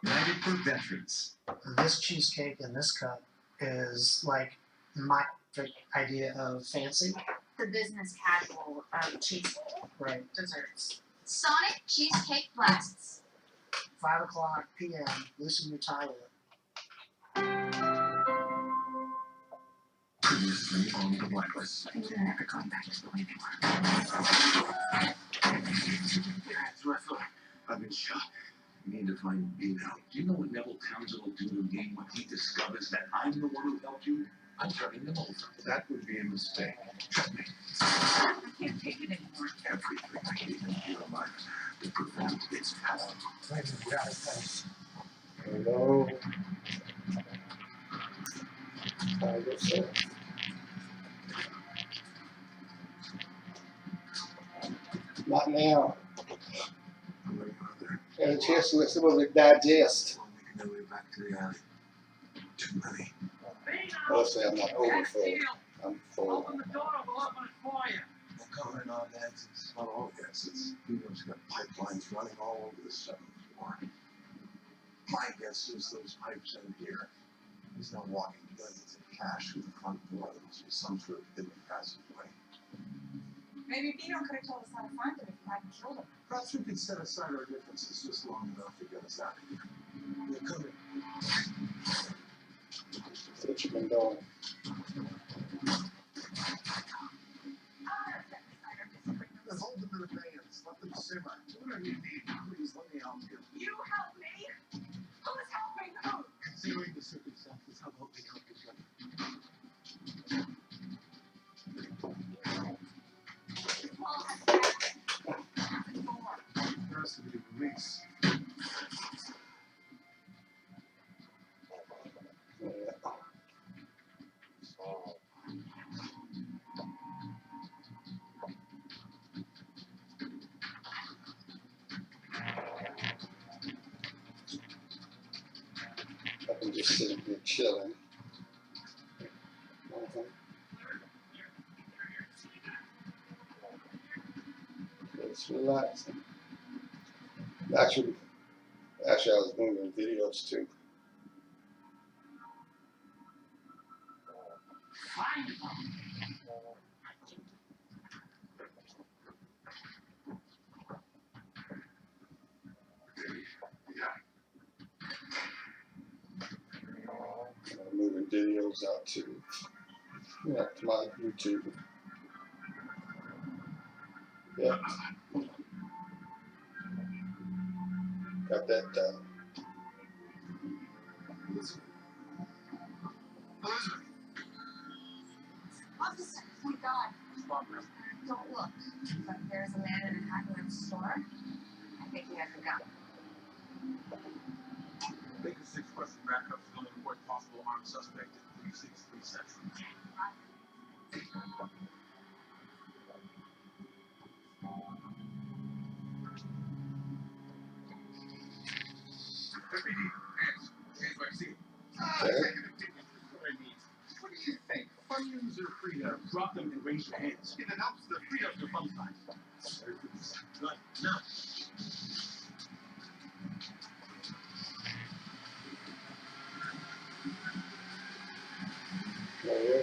United for Veterans. This cheesecake in this cup is like my idea of fancy. The business casual of cheese Right. desserts. Sonic cheesecake blasts. 5:00 p.m. Loosen your tie up. Previously on the blacklist. Things are never going back to the way they were. I've been shot. We need to find Bino. Do you know what Neville Townsend will do to me when he discovers that I'm the one who helped you? I'm turning them over. That would be a mistake. Trust me. I can't take it anymore. Everything I gave in your life to prevent its happening. Hello. How yourself? Not now. I'm ready for there. Had a chance to let some of it digest. We're making our way back to the alley. Too many. Honestly, I'm not over full. I'm full. Open the door, we'll open it for you. We're covering all the exits. Not all the exits. Bino's got pipelines running all over the 7th floor. My guess is those pipes end here. He's not walking billions in cash through the front door. There must be some sort of hidden passageway. Maybe Bino could have told us how to find him if we hadn't killed him. Perhaps we could set aside our differences just long enough to get us out of here. We're coming. That's what you've been doing. Then hold them in advance. Let them simmer. Whatever you need, please let me help you. You help me? Who is helping who? Considering the circumstances, how about we help each other? Paul has back. The door. There has to be a release. Yeah. I can just sit here chilling. It's relaxing. Actually, I was moving videos too. Find them. Moving videos out to, to my YouTube. Yeah. Got that done. Officer, oh my God. Don't look. But there's a man in a hat in the store. I think he has a gun. Baker 6 question backup is going to report possible armed suspect at 363 Central. Hands. Hands by seat. Okay. What do you think? Funyuns are free to drop them and raise your hands. It helps the freedom to fun times. Good. Now. Oh, yeah.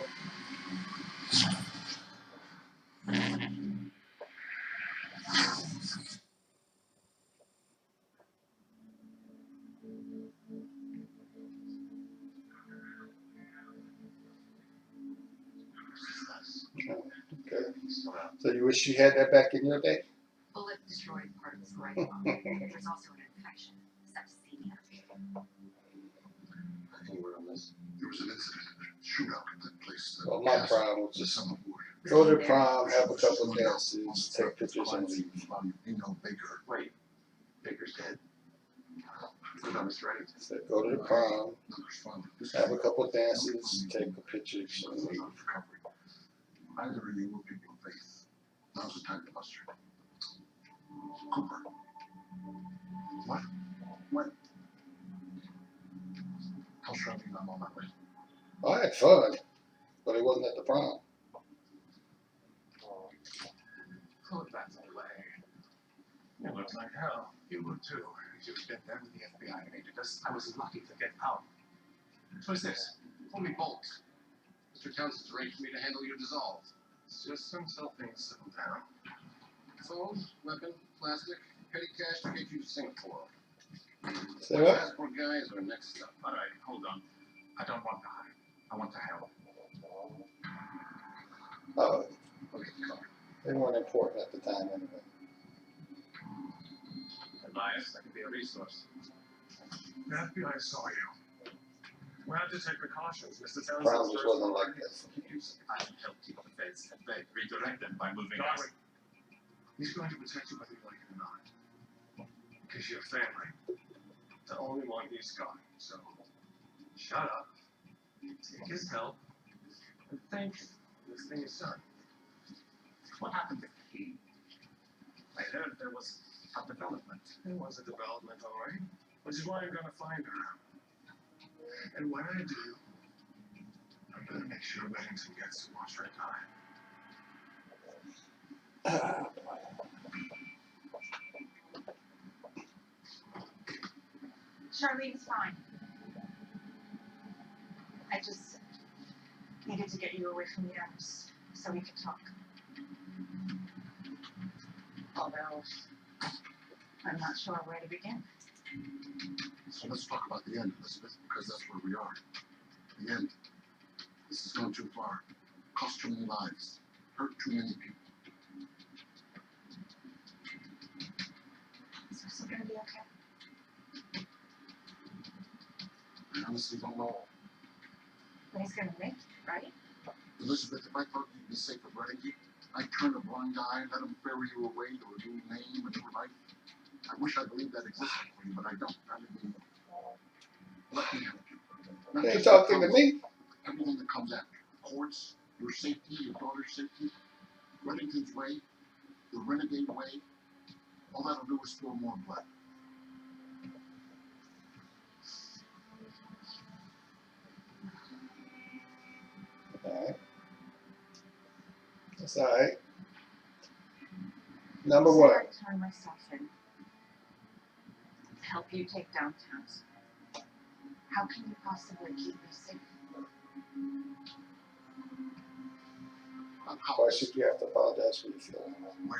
Okay. So you wish you had that back in your day? Bullet destroyed part of his right lung. There's also an infection. Septicemia. Anywhere on this? There was an incident, a shootout in that place. Well, my prime was just Some go to the prom, have a couple of dances, take pictures, and leave. You know Baker. Wait, Baker's dead. Good on his right. So go to the prom, have a couple of dances, take a pictures, and leave. Either of you will people of faith. Now's the time to muster. Cooper. What? When? Tell Charlene I'm on my way. I had fun, but it wasn't at the prom. Cool, that's away. It looks like hell. You would too, if you'd been there when the FBI needed us. I was lucky to get out. So what's this? Call me Bolt. Mr. Townsend's arranged for me to handle your dissolve. It's just until things settle down. Phone, weapon, plastic, petty cash to get you to Singapore. Say what? Passport guys are next up. All right, hold on. I don't want to hide. I want to help. Oh, Look at the car. they weren't important at the time anyway. Elias, I can be a resource. The FBI saw you. We had to take precautions. Mr. Townsend's Brown just wasn't like this. I can help keep the feds at bay. Redirect them by moving us. He's going to protect you whether you like it or not. Because you're family. The only one he's got. So, shut up. Take his help. And think this thing is done. What happened to Key? I heard there was a development. There was a development, all right. Which is why I'm gonna find her. And when I do, I'm gonna make sure Reddington gets to watch her die. Charlene's fine. I just needed to get you away from the others so we could talk. Although, I'm not sure where to begin. So let's talk about the end, Elizabeth, because that's where we are. The end. This has gone too far. Cost too many lives. Hurt too many people. Is this gonna be okay? I honestly don't know. He's gonna make it, right? Elizabeth, if I thought you'd be safe with Reddington, I'd turn a blind eye, let him ferry you away to a new name, a new life. I wish I believed that existed for you, but I don't. I mean, let me help you. Not They ain't just talking to the me. everything that comes after. Courts, your safety, your daughter's safety, Reddington's way, the renegade way. All that'll do is spill more blood. Alright. That's alright. Number one. I turn myself in to help you take down towns. How can you possibly keep me safe? Not how Why should you have to apologize for your feelings? where.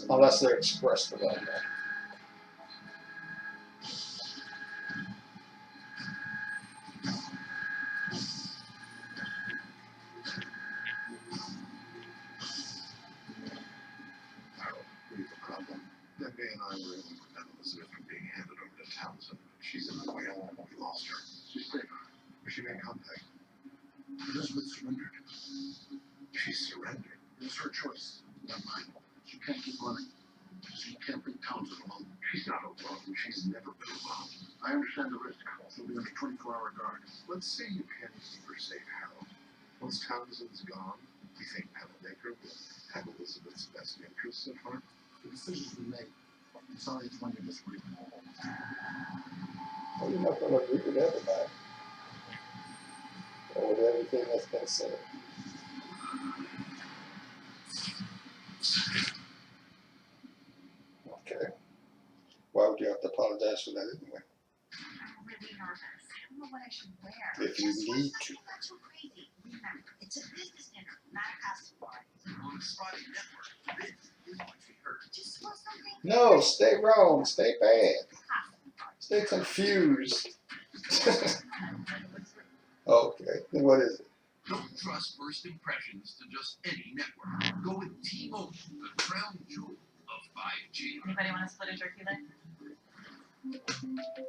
Unless they're expressed about that. We have a problem. Debbie and I were able to prevent Elizabeth from being handed over to Townsend. She's in the way. We lost her. She's safe. Was she made contact? Elizabeth surrendered. She surrendered. It was her choice, not mine. She can't keep running. She can't beat Townsend alone. She's not alone. She's never been alone. I understand the risk. She'll be under 24-hour guard. Let's say you can keep her safe, Harold. Once Townsend's gone, you think Panabaker will have Elizabeth's best interests at heart? The decision's been made. I'm sorry it's one you disagree with. Well, you're not going to agree with everybody. Or with everything that's been said. Okay. Why would you have to apologize for that anyway? I'm really nervous. I don't know what I should wear. If you need to. Not too crazy. Remember, it's a business dinner, not a costume party. On the spotty network, this is what she heard. Just want something. No, stay wrong, stay bad, Costume party. stay confused. Okay, then what is it? Don't trust first impressions to just any network. Go with T-Mobile, the crown jewel of 5G. Anybody want to split a turkey leg?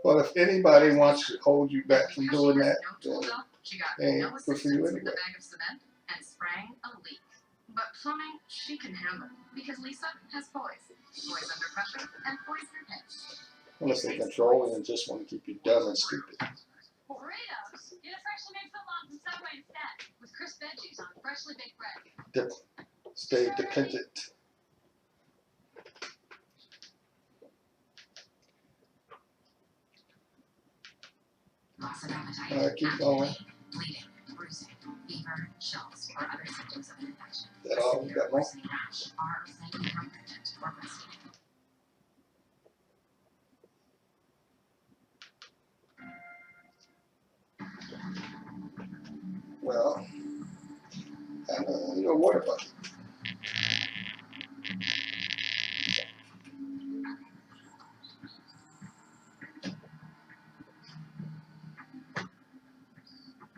Well, if anybody wants to hold you back from doing that, No tool then belt, she got they ain't no good for you assistance with anyway. a bag of cement and sprang a leak. But plumbing, she can handle because Lisa has boys. Boys under pressure and boys in pants. Unless they control you and just want to keep you dumb and stupid. Burritos! Get a freshly made footlong from Subway instead, with crisp veggies on freshly baked bread. Stay dependent. Loss of appetite, All right, keep going. bleeding, bruising, fever, chills, or other symptoms of an infection. That all you got more? Worsening rash are assigned to competent or breastfeeding. Well, have your water bucket.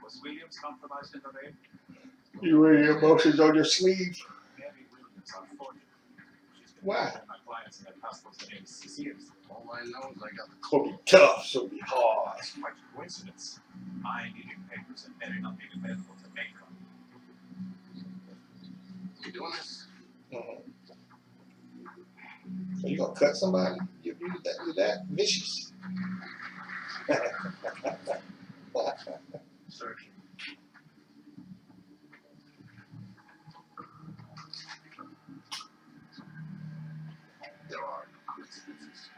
Was Williams compromised in the raid? You wear your emotions on your sleeve. Mary Williams, unfortunately. She's been Why? my clients in the hospitals for 86 years. All I know is I got the Gonna be tough, so be hard. It's quite a coincidence. I needed papers and Mary not being available to make them. You doing this? So you gonna cut somebody? You're that vicious. Searching. There are no coincidences.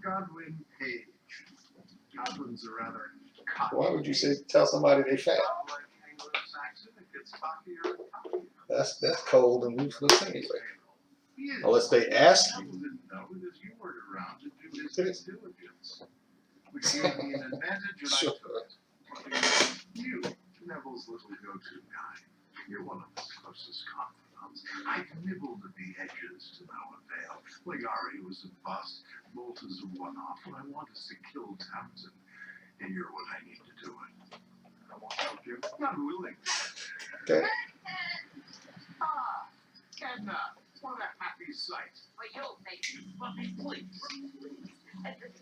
Godwin Page. Godwin's a rather cocky. Why would you say tell somebody they fat? Well, like Anglo-Saxon, it gets cockier and cockier. That's cold and ruthless anyway. He is. Unless they ask you. Neville didn't know because you weren't around to do his due diligence. Which gave me an advantage and Sure. I took it. You, Neville's little go-to guy. You're one of his closest confidants. I nibbled at the edges to no avail. Ligari was a bust. Bolt is a one-off. What I want is to kill Townsend. And you're what I need to do it. I won't help you. Not willing. Okay. Ah, Edna. What a happy sight. Well, you'll make me. Let me please.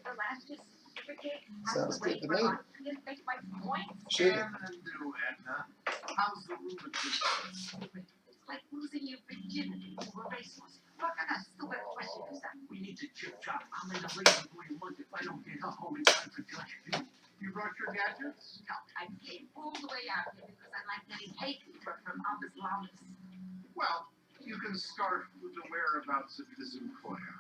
The last certificate. Sounds good to me. To make my point. Sure. And do, Edna. How's the rheumatism? It's like losing your virginity to a racehorse. What kind of stupid question is that? We need to chip-chop. I'll make a raise for you month if I don't get home in time for Judge Pete. You brought your gadgets? No, I came all the way out here because I like getting hay fever from Abbas Lamas. Well, you can start with the whereabouts of his employer.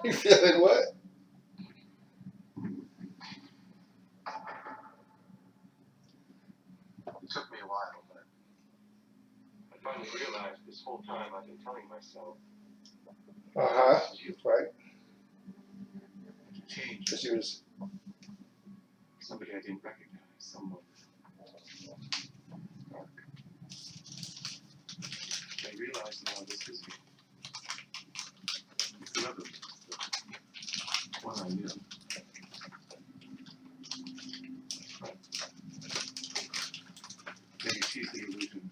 You feeling what? It took me a while, but I finally realized this whole time I've been telling myself Right. to change. Because you was Somebody I didn't recognize, someone dark. I realize now this is me. It's the other one I knew. But maybe she's the illusion.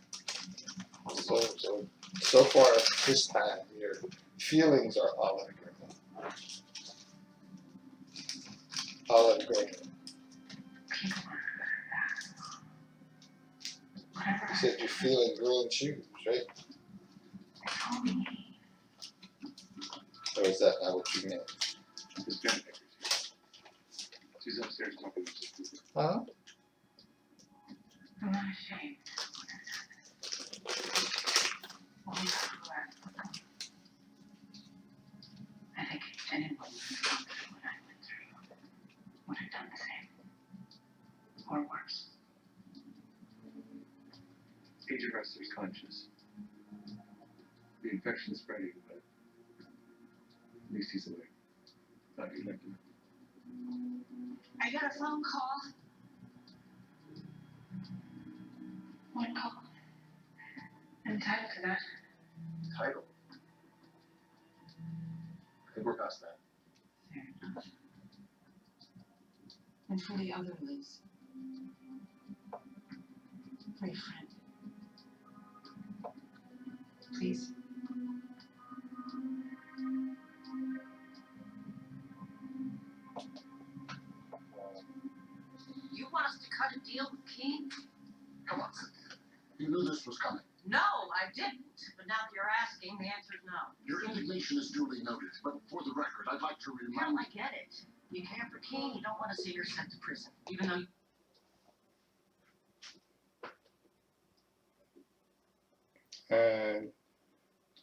so far this time your feelings are all in agreement. All in agreement. You said you're feeling green shoes, right? Or is that not what you meant? His grandmother's here. She's upstairs talking to us. Huh? I'm not ashamed. I think if anyone who's gone through what I went through would have done the same. Or worse. Agent Ruster's conscious. The infection's spreading, but at least he's awake. Thought you'd like to know. I got a phone call. One call. I'm entitled to that. Title. I think we're past that. Fair enough. And for the other Liz. For your friend. Please. You want us to cut a deal with King? Come on, Cynthia. You knew this was coming. No, I didn't. But now that you're asking, the answer is no. Your indignation is duly noted, but for the record, I'd like to No, remind I get it. You care for King, you don't want to see her sent to prison, even though And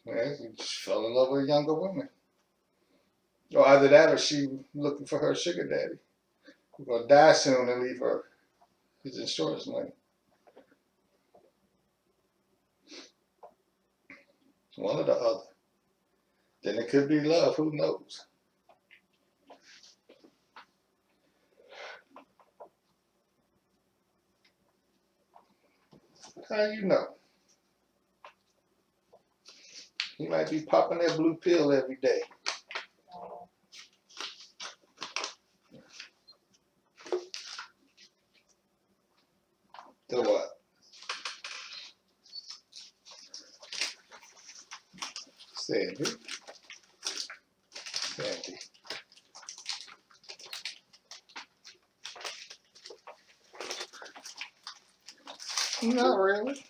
well, he just fell in love with a younger woman. Or either that or she looking for her sugar daddy. Who's gonna die soon and leave her his insurance money. One or the other. Then it could be love, who knows? How you know? He might be popping that blue pill every day. So what? Sandy. Sandy. Not really.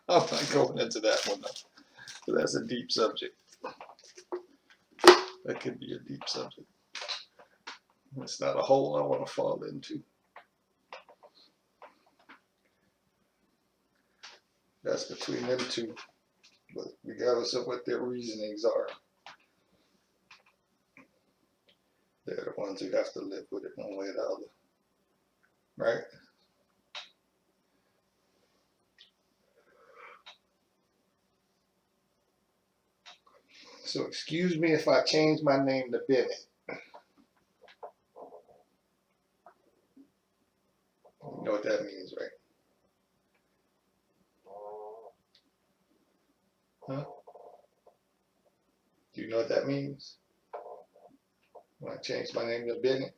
I'm not going into that one though. That's a deep subject. That could be a deep subject. It's not a hole I want to fall into. That's between them two. But regardless of what their reasonings are, they're the ones who have to live with it one way or the other. Right? So excuse me if I change my name to Bennett. You know what that means, right? Huh? Do you know what that means? When I change my name to Bennett,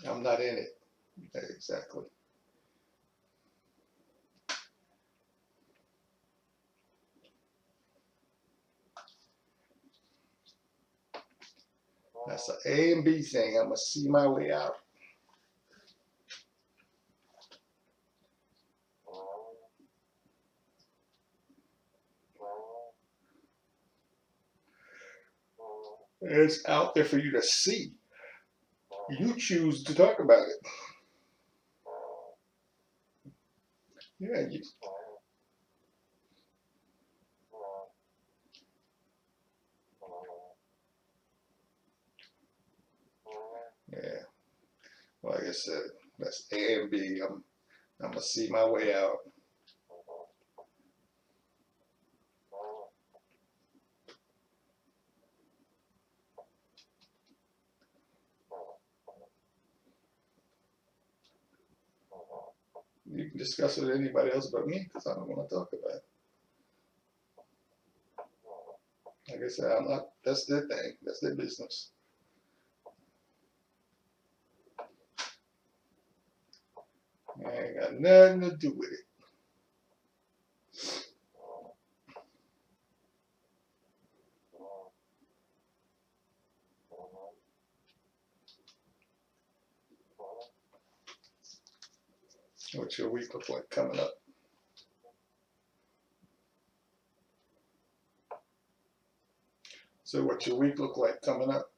I'm not in it. Exactly. That's an A and B thing. I'm going to see my way out. It's out there for you to see. You choose to talk about it. Yeah, yeah. Like I said, that's A and B. I'm gonna see my way out. You can discuss it with anybody else but me because I don't want to talk about it. Like I said, I'm not. That's their thing. That's their business. I ain't got nothing to do with it. What's your week look like coming up? So what's your week look like coming up?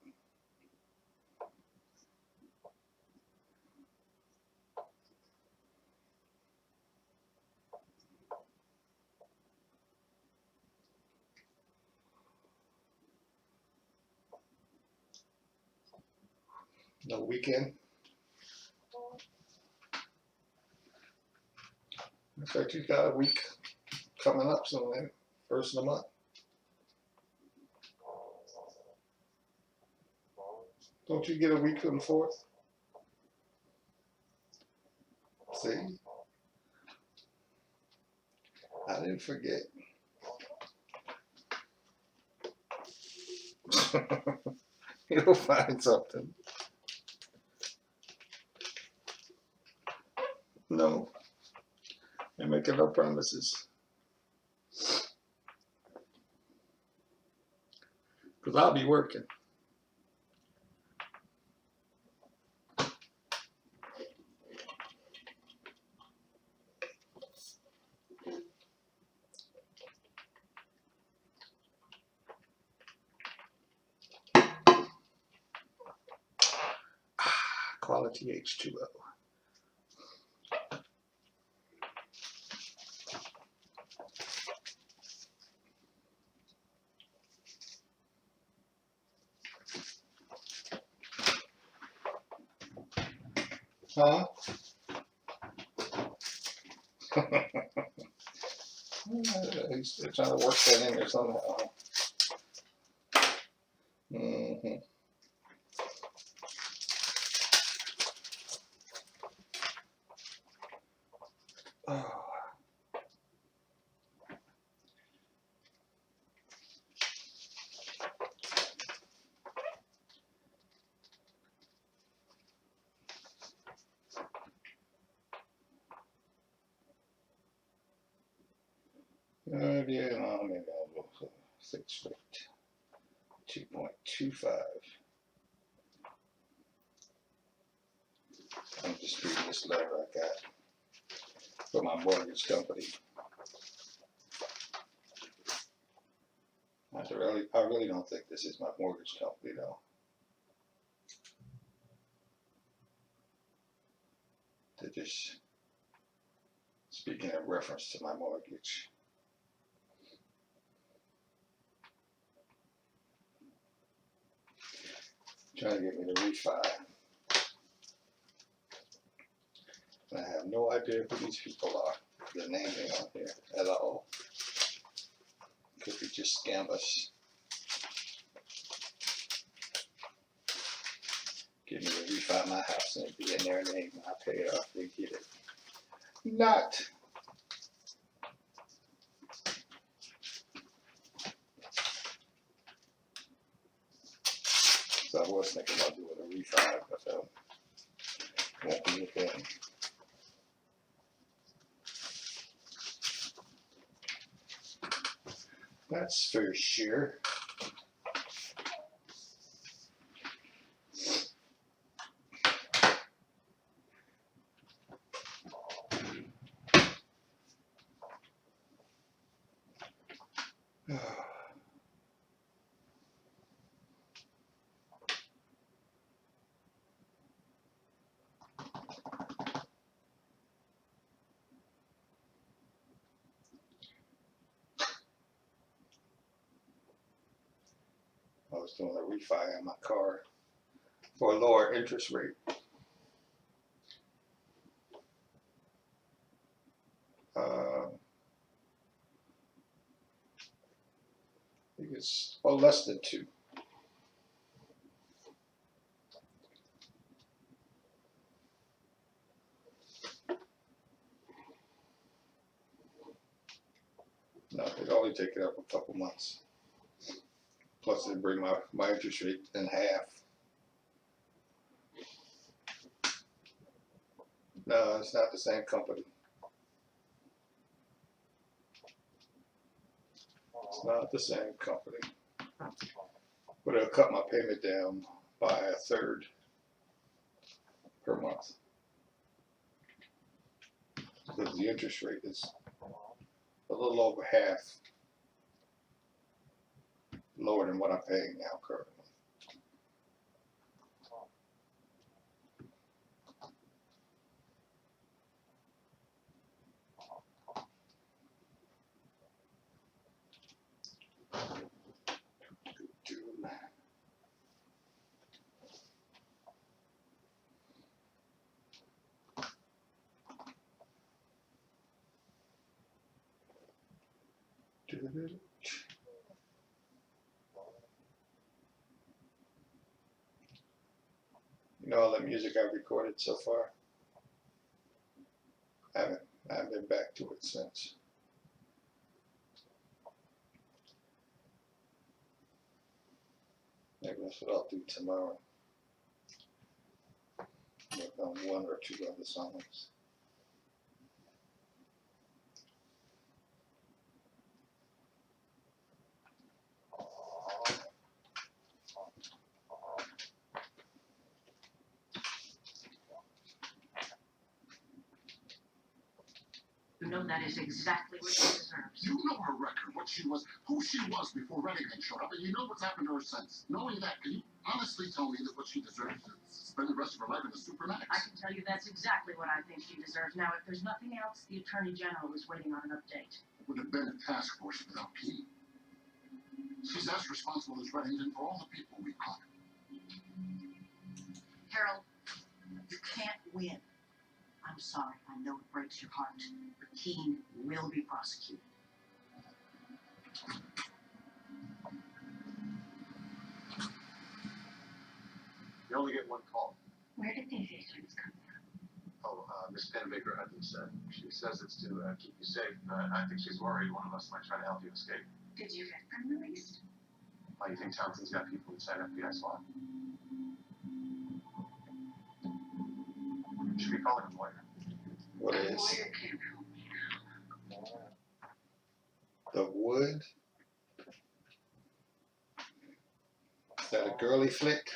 No weekend? In fact, you got a week coming up soon, first of the month. Don't you get a week on the 4th? See? I didn't forget. You'll find something. No. You're making no promises. Because I'll be working. Quality H2O. Huh? He's still trying to work that in there somehow. Mm-hmm. Oh. Yeah, no, maybe I'll go for 6 foot, 2.25. I'm just reading this letter I got from my mortgage company. I really don't think this is my mortgage company though. They're just speaking in reference to my mortgage. Trying to get me to refi. I have no idea who these people are. The name ain't on here at all. Could be just scam us. Get me to refi my house and it'd be in their name. I pay it off, they get it. Not. So I was thinking about doing a refi, but won't be a thing. That's for sure. I was doing a refi on my car for a lower interest rate. I think it's less than 2. No, it'd only take it up a couple months. Plus it'd bring my interest rate in half. No, it's not the same company. It's not the same company. But it'll cut my payment down by a third per month. Because the interest rate is a little over half lower than what I'm paying now currently. You know all the music I've recorded so far? I haven't been back to it since. Maybe that's what I'll do tomorrow. Work on 1 or 2 other songs. You know that is exactly what she deserves. You know her record, what she was, who she was before Renegade showed up, and you know what's happened to her since. Knowing that, can you honestly tell me that what she deserves is to spend the rest of her life in the Supermax? I can tell you that's exactly what I think she deserves. Now, if there's nothing else, the Attorney General is waiting on an update. It would have been a task force without P. She's as responsible as Reddington for all the people we caught. Harold, you can't win. I'm sorry. I know it breaks your heart, but Keene will be prosecuted. You only get one call. Where did these agents come from? Oh, Miss Penbaker Hudson said. She says it's to keep you safe. I think she's worried one of us might try to help you escape. Did you get them released? Why do you think Townsend's got people inside FBI SWAT? You should be calling him lawyer. What A is lawyer can't help me now. The Wood? Is that a girly flick?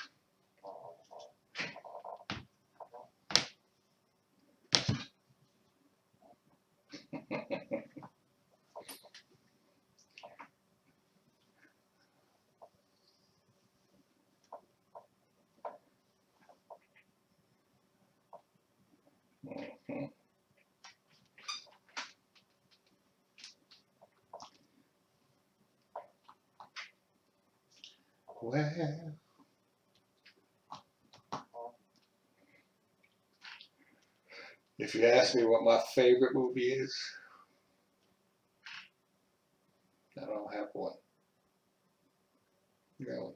Mhm. Well, if you ask me what my favorite movie is, I don't have one. Really.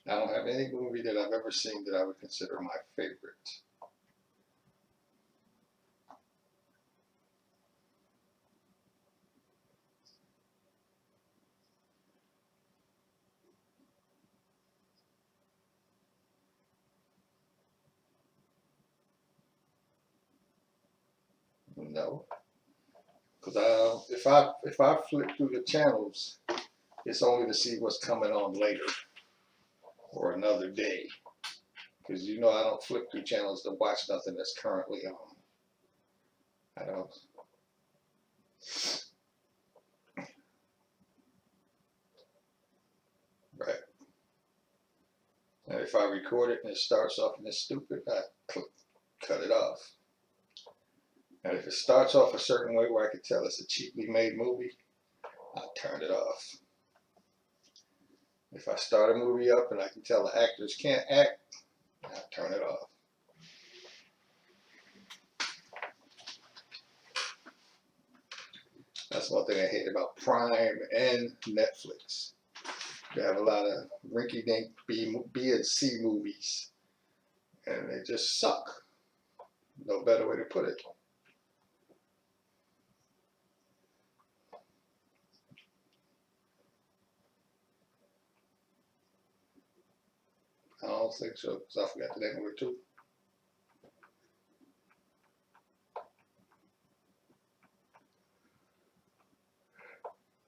I don't have any movie that I've ever seen that I would consider my favorite. No. Because if I flip through the channels, it's only to see what's coming on later or another day. Because you know I don't flip through channels to watch nothing that's currently on. I don't. Right. And if I record it and it starts off and it's stupid, I cut it off. And if it starts off a certain way where I can tell it's a cheaply made movie, I'll turn it off. If I start a movie up and I can tell the actors can't act, I'll turn it off. That's one thing I hate about Prime and Netflix. They have a lot of rinky-dink B and C movies, and they just suck. No better way to put it. I don't think so, because I forgot the name of it too.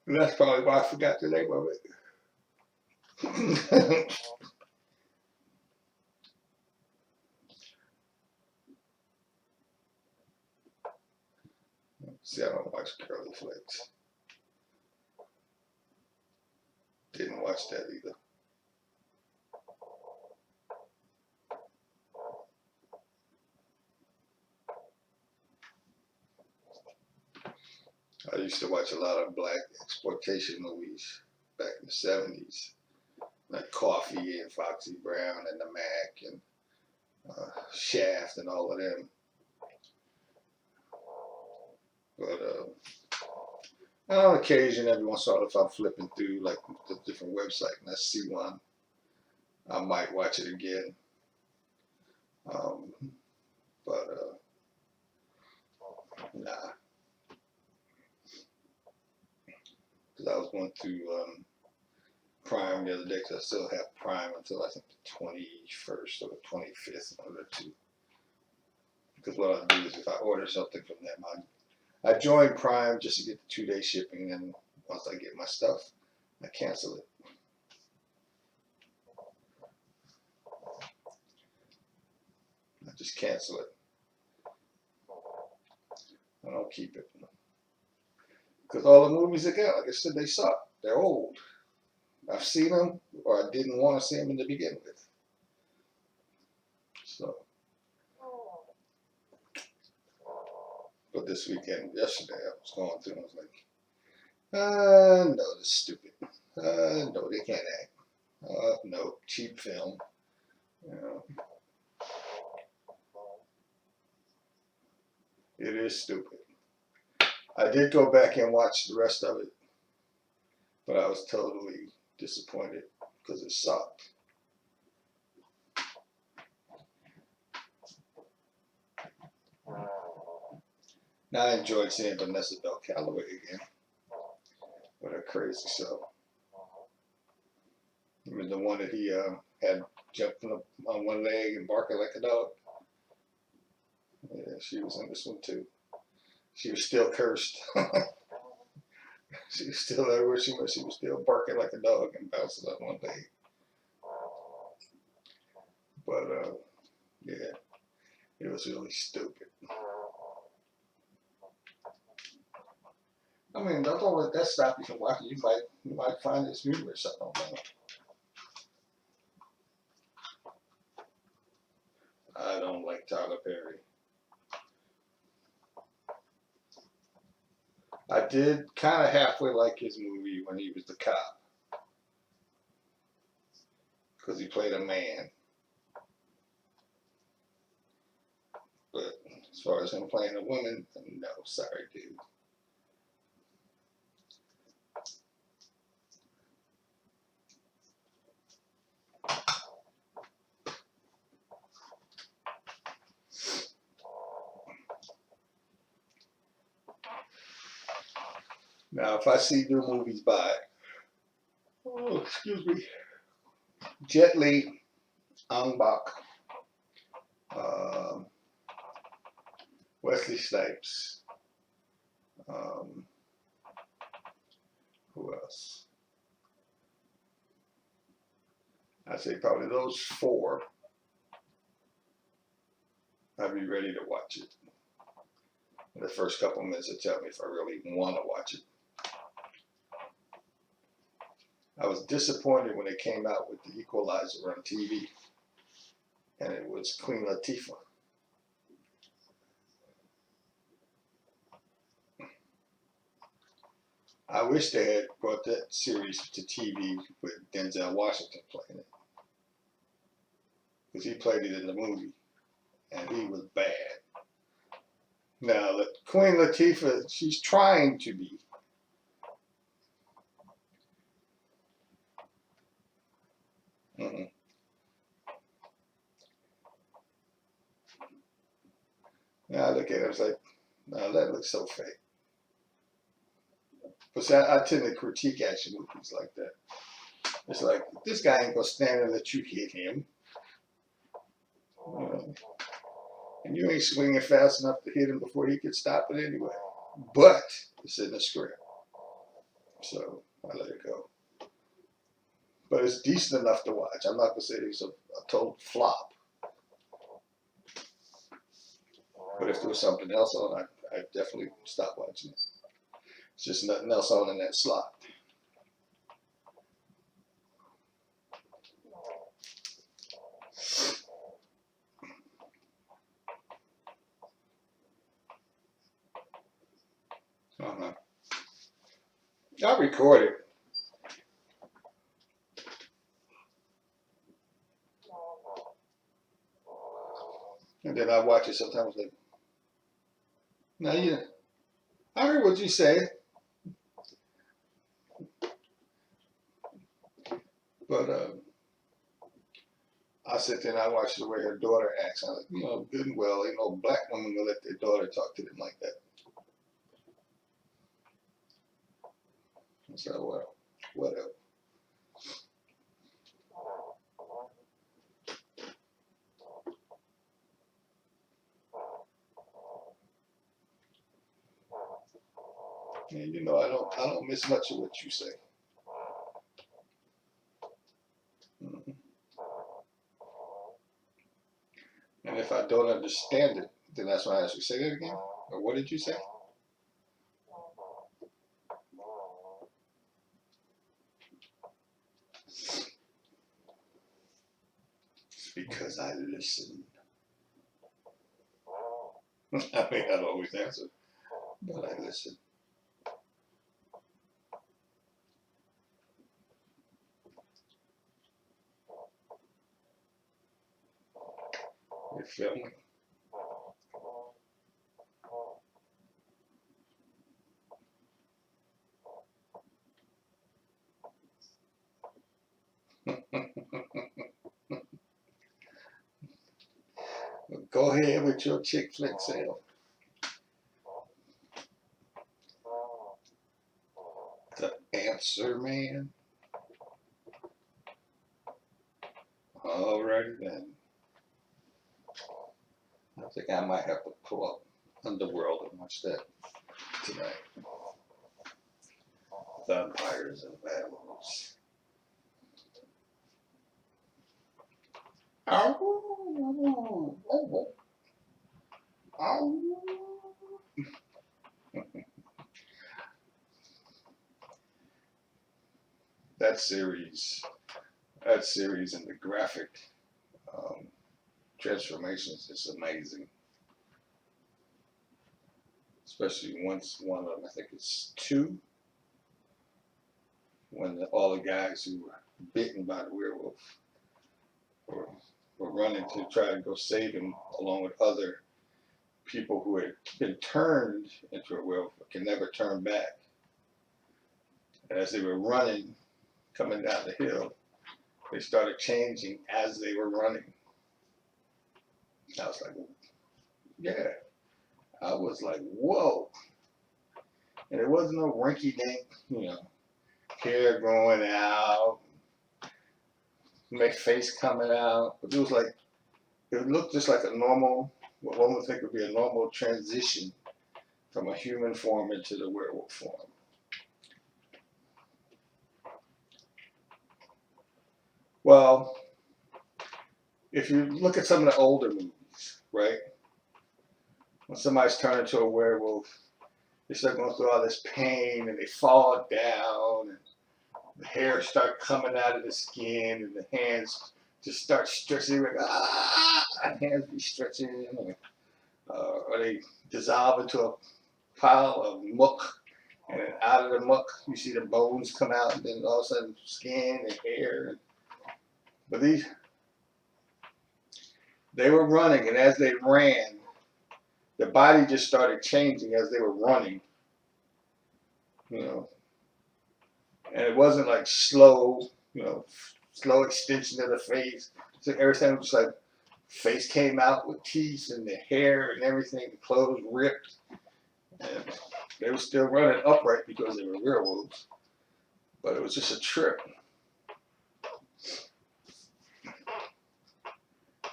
And that's probably why I forgot the name of it. See, I don't watch girly flicks. Didn't watch that either. I used to watch a lot of black exploitation movies back in the 70s, like Coffee and Foxy Brown and The Mac and Shaft and all of them. But on occasion, every once in a while, if I'm flipping through like the different website and I see one, I might watch it again. But nah. Because I was going through Prime the other day, because I still have Prime until I think the 21st or the 25th, one of the two. Because what I'll do is if I order something from them, I join Prime just to get the 2-day shipping, and once I get my stuff, I cancel it. I just cancel it. I don't keep it. Because all the movies I got, like I said, they suck. They're old. I've seen them, or I didn't want to see them in the beginning with. So. But this weekend, yesterday, I was going through and I was like, no, this is stupid. No, they can't act. No, cheap film. You know. It is stupid. I did go back and watch the rest of it, but I was totally disappointed because it sucked. Now I enjoyed seeing Vanessa Bell Calloway again with her crazy self. Remember the one that he had jumping on one leg and barking like a dog? Yeah, she was in this one too. She was still cursed. She was still everywhere she went. She was still barking like a dog and bouncing on one leg. But yeah, it was really stupid. I mean, don't let that stop you from watching. You might find this humorous. I don't know. I don't like Tyler Perry. I did kind of halfway like his movie when he was the cop, because he played a man. But as far as him playing a woman, no, sorry, dude. Now, if I see new movies by, oh, excuse me, Jet Li, Ong Bak, Wesley Snipes, who else? I'd say probably those four. I'd be ready to watch it. In the first couple minutes will tell me if I really want to watch it. I was disappointed when it came out with The Equalizer on TV, and it was Queen Latifah. I wish they had brought that series to TV with Denzel Washington playing it, because he played it in the movie, and he was bad. Now, Queen Latifah, she's trying to be. Now I look at it, I was like, no, that looks so fake. But see, I tend to critique action movies like that. It's like, this guy ain't gonna stand and let you hit him. And you ain't swinging fast enough to hit him before he could stop it anyway. But it's in the script. So I let it go. But it's decent enough to watch. I'm not gonna say it's a total flop. But if there was something else on, I'd definitely stop watching it. It's just nothing else on in that slot. I record it. And then I watch it sometimes like, now I heard what you said. But I sit there and I watch the way her daughter acts. I'm like, good and well, ain't no black woman gonna let their daughter talk to them like that. I said, well, whatever. And I don't miss much of what you say. And if I don't understand it, then that's why I ask you, say that again? Or what did you say? It's because I listen. I may not always answer, but I listen. You feel me? Go ahead with your chick flick sale. The Answer Man. Alrighty then. I think I might have to pull up Underworld and watch that tonight. Vampires and Werewolves. Ow. Oh. Ow. That series and the graphic transformations is amazing. Especially once one of them, I think it's 2, when all the guys who were bitten by the werewolf were running to try to go save him, along with other people who had been turned into a werewolf but can never turn back. And as they were running, coming down the hill, they started changing as they were running. I was like, yeah. I was like, whoa. And it wasn't no rinky dink, hair growing out, face coming out. But it was like, it looked just like a normal, what one would think would be a normal transition from a human form into the werewolf form. Well, if you look at some of the older movies, right? When somebody's turned into a werewolf, they start going through all this pain and they fall down and the hair start coming out of the skin and the hands just start stretching, like, and hands be stretching, or they dissolve into a pile of muck, and then out of the muck you see the bones come out, and then all of a sudden skin and hair. But they were running, and as they ran, the body just started changing as they were running, and it wasn't like slow, slow extension of the face. So everything was like, face came out with teeth and the hair and everything, the clothes ripped, and they were still running upright because they were werewolves, but it was just a trip.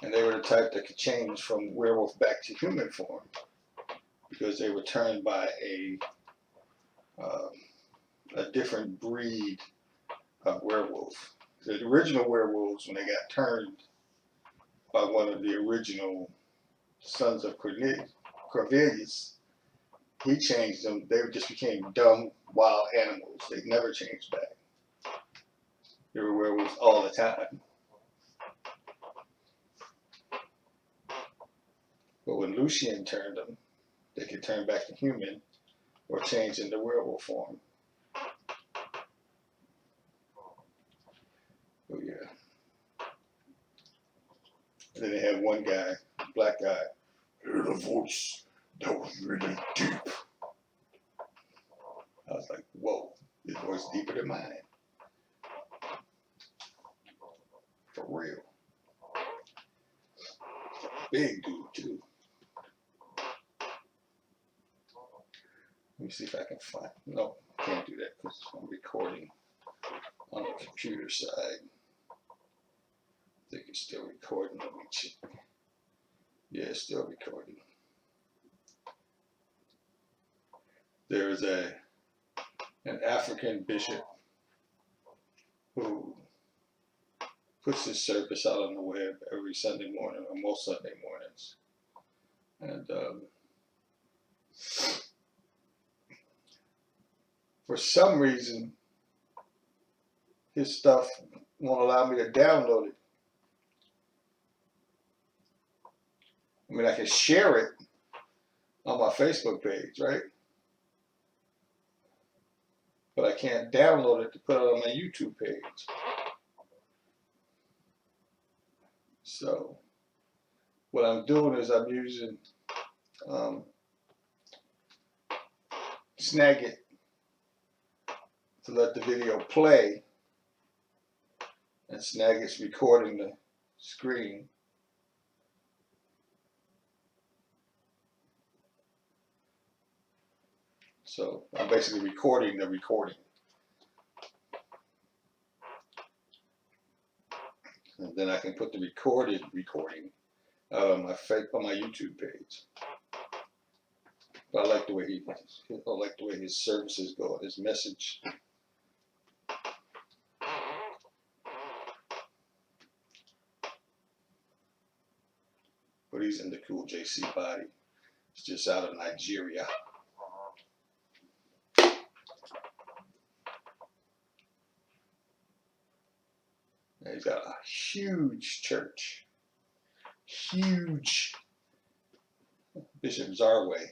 And they were the type that could change from werewolf back to human form because they were turned by a different breed of werewolf. The original werewolves, when they got turned by one of the original sons of Cornelius, he changed them. They just became dumb, wild animals. They never changed back. They were werewolves all the time. But when Lucien turned them, they could turn back to human or change into werewolf form. Oh yeah. And then they had one guy, black guy, heard a voice that was really deep. I was like, whoa, his voice deeper than mine. For real. Big dude too. Let me see if I can find. No, I can't do that because I'm recording on the computer side. I think it's still recording. Let me check. Yeah, it's still recording. There is an African bishop who puts his service out on the web every Sunday morning, or most Sunday mornings. And for some reason, his stuff won't allow me to download it. I mean, I can share it on my Facebook page, right? But I can't download it to put it on my YouTube page. So what I'm doing is I'm using Snagit to let the video play, and Snagit's recording the screen. So I'm basically recording the recording. And then I can put the recorded recording out on my YouTube page. But I like the way his services go, his message. But he's in the COOLJC body. It's just out of Nigeria. And he's got a huge church. Huge. Bishop Zarway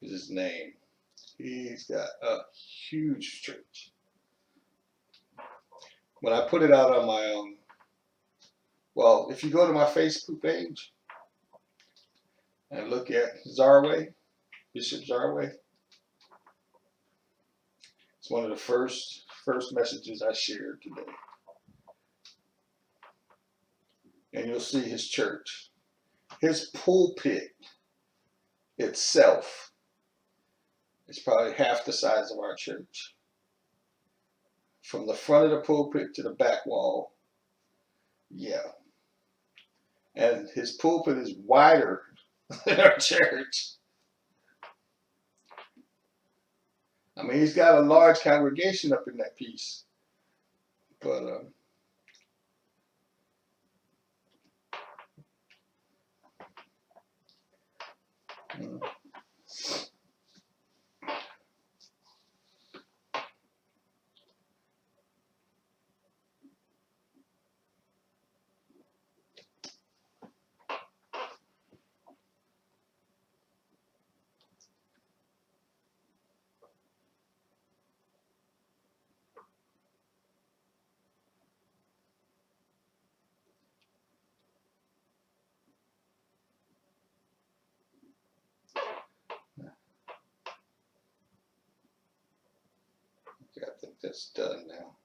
is his name. He's got a huge church. When I put it out on my own, well, if you go to my Facebook page and look at Zarway, Bishop Zarway, it's one of the first messages I shared today. And you'll see his church. His pulpit itself is probably half the size of our church. From the front of the pulpit to the back wall, yeah. And his pulpit is wider than our church. I mean, he's got a large congregation up in that piece. But I think that's done now.